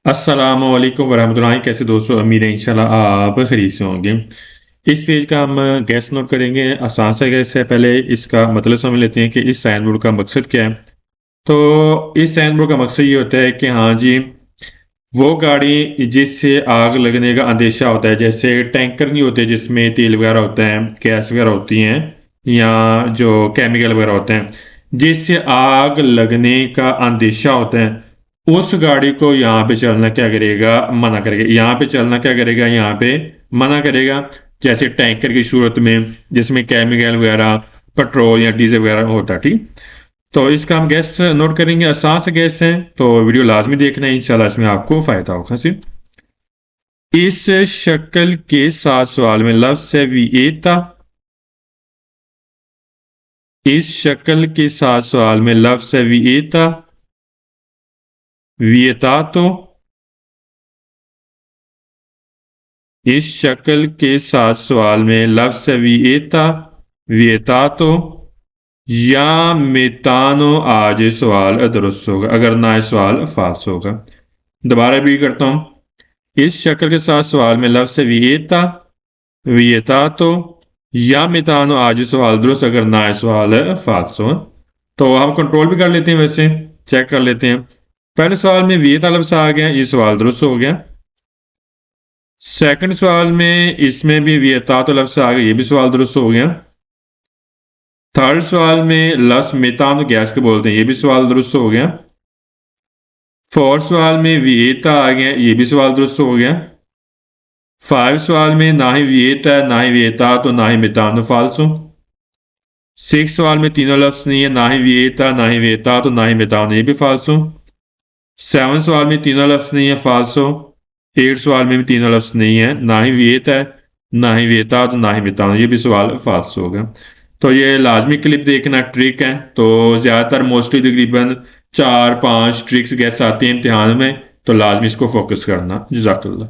अस्सलामुअलैकुम वरहमतुल्लाहि। कैसे दोस्तों, उम्मीद है इंशाल्लाह आप खैरियत से होंगे। इस पेज का हम गैस नोट करेंगे। आसान सा गैस है। पहले इसका मतलब समझ लेते हैं कि इस साइन बोर्ड का मकसद क्या है। तो इस साइन बोर्ड का मकसद ये होता है कि हाँ जी, वो गाड़ी जिससे आग लगने का अंदेशा होता है, जैसे टैंकर नहीं होते जिसमें तेल वगैरह होता है, गैस वगैरह होती हैं, या जो केमिकल वगैरह होते हैं, जिससे आग लगने का अंदेशा होता है, उस गाड़ी को यहाँ पे चलना क्या करेगा, मना करेगा। यहाँ पे चलना क्या करेगा, यहाँ पे मना करेगा। जैसे टैंकर की सूरत में जिसमें केमिकल वगैरह, पेट्रोल या डीजल वगैरह होता है, ठीक। तो इसका हम गैस नोट करेंगे। आसान से गैस है, तो वीडियो लाजमी देखना है, इंशाल्लाह इसमें आपको फायदा होगा। सिर्फ इस शक्ल के साथ सवाल में लफ्ज है विएता। इस शक्ल के साथ सवाल में लफ्ज है विएता, विएतातो। इस शक्ल के साथ सवाल में लफ्ज है विएता, विएतातो या मेतानो। आज सवाल दुरुस्त होगा, अगर ना ये सवाल फाल्स होगा। दोबारा रिपीट करता हूं। इस शक्ल के साथ सवाल में लफ्ज है विएता, विएतातो या मेतानो। आज सवाल दुरुस्त, अगर ना ये सवाल फाल्स हो। तो हम कंट्रोल भी कर लेते हैं, वैसे चेक कर लेते हैं। पहले सवाल में विएता लफ्ज आ गया, ये सवाल दुरुस्त हो गया। सेकंड सवाल में इसमें भी विएतातो लफ्ज आ गया, ये भी सवाल दुरुस्त हो गया। थर्ड सवाल में लस मेतानो गैस को बोलते हैं, ये भी सवाल दुरुस्त हो गया। फोर्थ सवाल में विएता आ गया, ये भी सवाल दुरुस्त हो गया। फाइव सवाल में ना ही विएता है, ना ही विएता, तो ना ही मेतानो, फाल्सो। सिक्स सवाल में तीनों लफ्ज नहीं है, ना ही विएता, ना ही विएता, तो ना ही मेतानो, ये भी फाल्सो। सेवन सवाल में तीनों लफ्ज नहीं है, फाल्सो। एट सवाल में भी तीनों लफ्ज नहीं है, ना ही विएता है, ना ही विएता, तो ना ही मेतानो, ये भी सवाल फाल्स हो गया। तो ये लाजमी क्लिप देखना, ट्रिक है। तो ज़्यादातर मोस्टली तकरीबन 4-5 ट्रिक्स गैस आती हैं इम्तिहान में, तो लाजमी इसको फोकस करना। जज़ाकल्लाह।